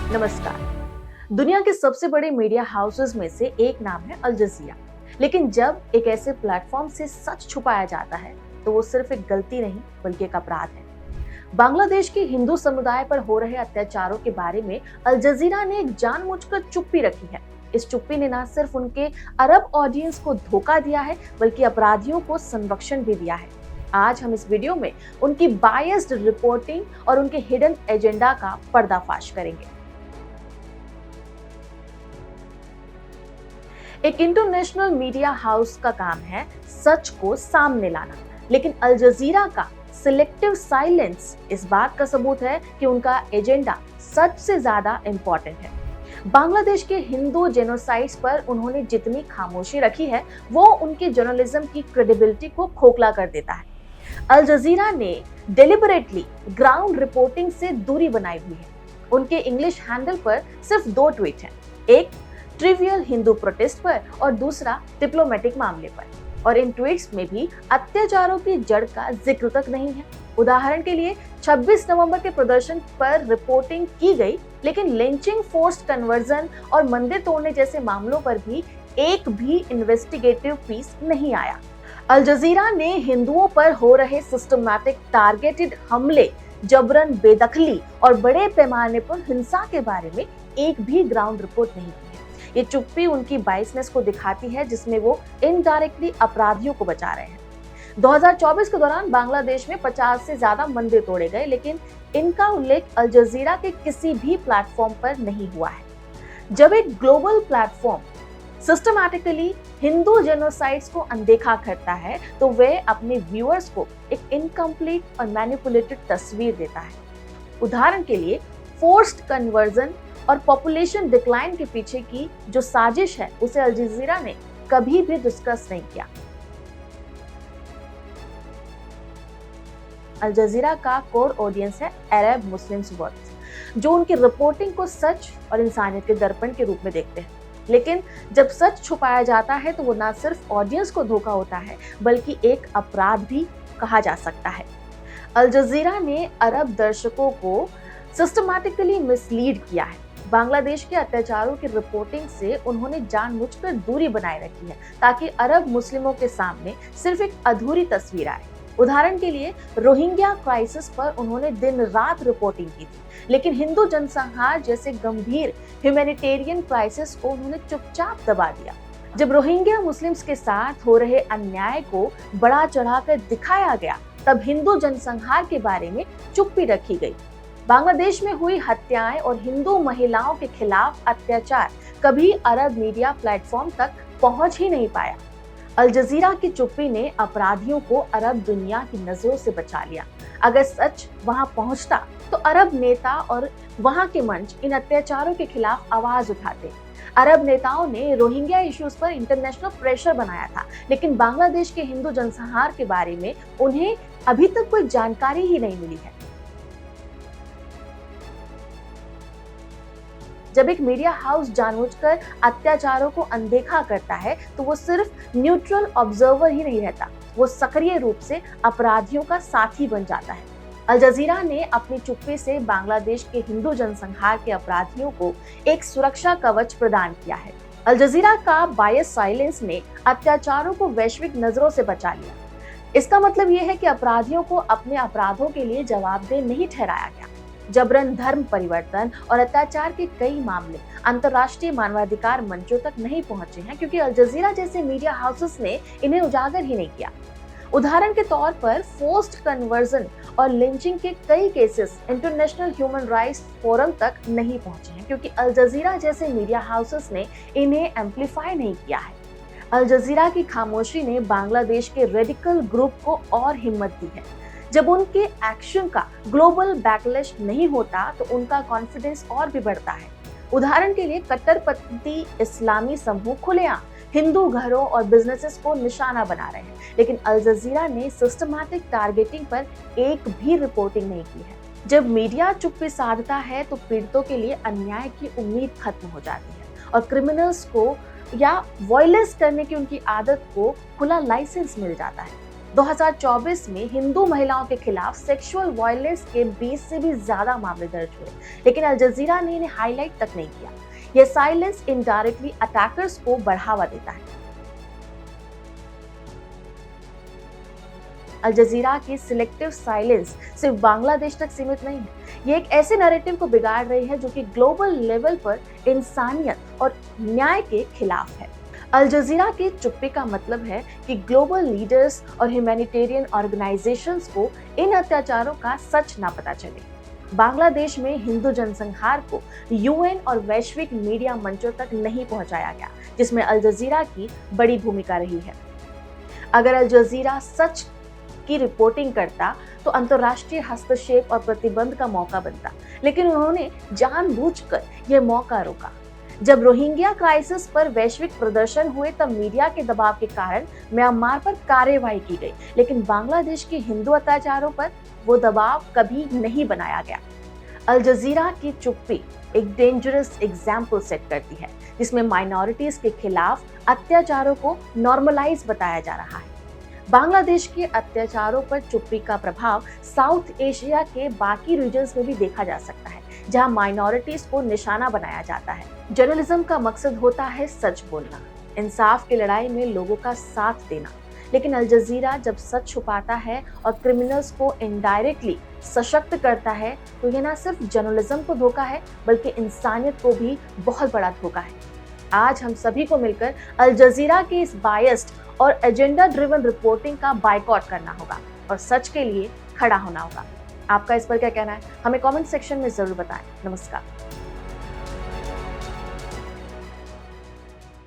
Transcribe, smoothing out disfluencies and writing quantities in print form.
नमस्कार। दुनिया के सबसे बड़े मीडिया हाउसेस में से एक नाम है अल जज़ीरा। लेकिन जब एक ऐसे प्लेटफॉर्म से सच छुपाया जाता है तो वो सिर्फ एक गलती नहीं बल्कि एक अपराध है। बांग्लादेश के हिंदू समुदाय पर हो रहे अत्याचारों के बारे में अल जज़ीरा ने एक जानबूझकर चुप्पी रखी है। इस चुप्पी ने न सिर्फ उनके अरब ऑडियंस को धोखा दिया है बल्कि अपराधियों को संरक्षण भी दिया है। आज हम इस वीडियो में उनकी बायस्ड रिपोर्टिंग और उनके हिडन एजेंडा का पर्दाफाश करेंगे। एक इंटरनेशनल मीडिया हाउस का काम है सच को सामने लाना, लेकिन अल जज़ीरा का सिलेक्टिव साइलेंस इस बात का सबूत है कि उनका एजेंडा सच से ज्यादा इंपॉर्टेंट है। बांग्लादेश के हिंदू जेनोसाइड्स पर उन्होंने जितनी खामोशी रखी है वो उनके जर्नलिज्म की क्रेडिबिलिटी को खोखला कर देता है। अल जज़ीरा ने डेलिबरेटली ग्राउंड रिपोर्टिंग से दूरी बनाई हुई है। उनके इंग्लिश हैंडल पर सिर्फ 2 ट्वीट हैं, एक ट्रिवियल हिंदू प्रोटेस्ट पर और दूसरा डिप्लोमेटिक मामले पर, और इन ट्वीट्स में भी अत्याचारों की जड़ का जिक्र तक नहीं है। उदाहरण के लिए 26 नवंबर के प्रदर्शन पर रिपोर्टिंग की गई, लेकिन लिंचिंग, फोर्स्ड कन्वर्जन और मंदिर तोड़ने जैसे मामलों पर भी एक भी इन्वेस्टिगेटिव पीस नहीं आया। अल जज़ीरा ने हिंदुओं पर हो रहे सिस्टमैटिक टारगेटेड हमले, जबरन बेदखली और बड़े पैमाने पर हिंसा के बारे में एक भी ग्राउंड रिपोर्ट नहीं की है। ये चुप्पी उनकी बाइसनेस को दिखाती है जिसमें वो इनडायरेक्टली अपराधियों को बचा रहे हैं। 2024 के दौरान बांग्लादेश में 50 से ज्यादा मंदिर तोड़े गए, लेकिन इनका उल्लेख अल जज़ीरा के किसी भी प्लेटफॉर्म पर नहीं हुआ है। जब एक global platform systematically Hindu genocides को अनदेखा करता है तो वह अपने व्यूअर्स को एक इनकम्प्लीट और मैनिपुलेटेड तस्वीर देता है। उदाहरण के लिए फोर्स्ड कन्वर्जन और पॉपुलेशन डिक्लाइन के पीछे की जो साजिश है उसे अल जज़ीरा ने कभी भी डिस्कस नहीं किया। अल जज़ीरा का कोर ऑडियंस है अरब मुस्लिम्स वर्ल्ड, जो उनकी रिपोर्टिंग को सच और इंसानियत के दर्पण के रूप में देखते हैं। लेकिन जब सच छुपाया जाता है तो वो ना सिर्फ ऑडियंस को धोखा होता है बल्कि एक अपराध भी कहा जा सकता है। अल जज़ीरा ने अरब दर्शकों को सिस्टमैटिकली मिसलीड किया है। बांग्लादेश के अत्याचारों की रिपोर्टिंग से उन्होंने जानबूझकर दूरी बनाए रखी है ताकि अरब मुस्लिमों के सामने सिर्फ एक अधूरी तस्वीर आए। उदाहरण के लिए रोहिंग्या क्राइसिस पर उन्होंने दिन रात रिपोर्टिंग की थी, लेकिन हिंदू जनसंहार जैसे गंभीर ह्यूमैनिटेरियन क्राइसिस को उन्होंने चुपचाप दबा दिया। जब रोहिंग्या मुस्लिम्स के साथ हो रहे अन्याय को बढ़ा चढ़ाकर दिखाया गया तब हिंदू जनसंहार के बारे में चुप्पी रखी गई। बांग्लादेश में हुई हत्याएं और हिंदू महिलाओं के खिलाफ अत्याचार कभी अरब मीडिया प्लेटफॉर्म तक पहुंच ही नहीं पाया। अल जज़ीरा की चुप्पी ने अपराधियों को अरब दुनिया की नजरों से बचा लिया। अगर सच वहां पहुंचता तो अरब नेता और वहां के मंच इन अत्याचारों के खिलाफ आवाज उठाते। अरब नेताओं ने रोहिंग्या इश्यूज पर इंटरनेशनल प्रेशर बनाया था, लेकिन बांग्लादेश के हिंदू जनसंहार के बारे में उन्हें अभी तक कोई जानकारी ही नहीं मिली है। जब एक मीडिया हाउस जानबूझकर अत्याचारों को अनदेखा करता है तो वो सिर्फ न्यूट्रल ऑब्जर्वर ही नहीं रहता, वो सक्रिय रूप से अपराधियों का साथी बन जाता है। अल जज़ीरा ने अपनी चुप्पी से बांग्लादेश के हिंदू जनसंहार के अपराधियों को एक सुरक्षा कवच प्रदान किया है। अल जज़ीरा का बायस साइलेंस ने अत्याचारों को वैश्विक नजरों से बचा लिया। इसका मतलब ये है कि अपराधियों को अपने अपराधों के लिए जवाबदेह नहीं ठहराया गया। जबरन धर्म परिवर्तन और अत्याचार के कई मामले अंतर्राष्ट्रीय मानवाधिकार मंचों तक नहीं पहुंचे हैं क्योंकि अल जज़ीरा जैसे मीडिया हाउसेस ने इन्हें उजागर ही नहीं किया। उदाहरण के तौर पर फोर्स्ड कन्वर्जन और लिंचिंग के कई cases international human rights forum तक नहीं पहुंचे हैं क्योंकि अल जज़ीरा जैसे मीडिया हाउसेस ने इन्हें एम्पलीफाई नहीं किया है। अल जज़ीरा की खामोशी ने बांग्लादेश के रेडिकल ग्रुप को और हिम्मत दी है। जब उनके एक्शन का ग्लोबल बैकलैश नहीं होता तो उनका कॉन्फिडेंस और भी बढ़ता है। उदाहरण के लिए कट्टरपंथी इस्लामी समूह खुलेआम हिंदू घरों और बिजनेसेस को निशाना बना रहे हैं, लेकिन अल जज़ीरा ने सिस्टमैटिक टारगेटिंग पर एक भी रिपोर्टिंग नहीं की है। जब मीडिया चुप्पी साधता है तो पीड़ितों के लिए अन्याय की उम्मीद खत्म हो जाती है और क्रिमिनल्स को या वायलेंस करने की उनकी आदत को खुला लाइसेंस मिल जाता है। 2024 में हिंदू महिलाओं के खिलाफ सेक्सुअल वायलेंस के 20 से भी ज्यादा मामले दर्ज हुए, लेकिन अल जजीरा ने इन्हें हाईलाइट तक नहीं किया। यह साइलेंस इनडायरेक्टली अटैकर्स को बढ़ावा देता है। अल जजीरा की सिलेक्टिव साइलेंस सिर्फ बांग्लादेश तक सीमित नहीं है, ये एक ऐसे नैरेटिव को बिगाड़ रही है जो कि ग्लोबल लेवल पर इंसानियत और न्याय के खिलाफ है। अल जजीरा की चुप्पी का मतलब है कि ग्लोबल लीडर्स और ह्यूमैनिटेरियन ऑर्गेनाइजेशंस को इन अत्याचारों का सच ना पता चले। बांग्लादेश में हिंदू जनसंहार को यूएन और वैश्विक मीडिया मंचों तक नहीं पहुंचाया गया, जिसमें अल जजीरा की बड़ी भूमिका रही है। अगर अल जजीरा सच की रिपोर्टिंग करता तो अंतर्राष्ट्रीय हस्तक्षेप और प्रतिबंध का मौका बनता, लेकिन उन्होंने जानबूझकर यह मौका रोका। जब रोहिंग्या क्राइसिस पर वैश्विक प्रदर्शन हुए तब मीडिया के दबाव के कारण म्यांमार पर कार्रवाई की गई, लेकिन बांग्लादेश के हिंदू अत्याचारों पर वो दबाव कभी नहीं बनाया गया। अल जजीरा की चुप्पी एक डेंजरस एग्जाम्पल सेट करती है, जिसमें माइनॉरिटीज के खिलाफ अत्याचारों को नॉर्मलाइज बताया जा रहा है। बांग्लादेश के अत्याचारों पर चुप्पी का प्रभाव साउथ एशिया के बाकी रीजन्स में भी देखा जा सकता है, जहां माइनॉरिटीज को निशाना बनाया जाता है। जर्नलिज्म का मकसद होता है सच बोलना, इंसाफ की लड़ाई में लोगों का साथ देना, लेकिन अल जजीरा जब सच छुपाता है और क्रिमिनल्स को इनडायरेक्टली सशक्त करता है, तो ये न सिर्फ जर्नलिज्म को धोखा है, बल्कि इंसानियत को भी बहुत बड़ा धोखा है। आज हम सभी को मिलकर अल जजीरा की इस बायस्ड और एजेंडा ड्रिवन रिपोर्टिंग का बायकॉट करना होगा और सच के लिए खड़ा होना होगा। आपका इस पर क्या कहना है? हमें कमेंट सेक्शन में जरूर बताएं। नमस्कार।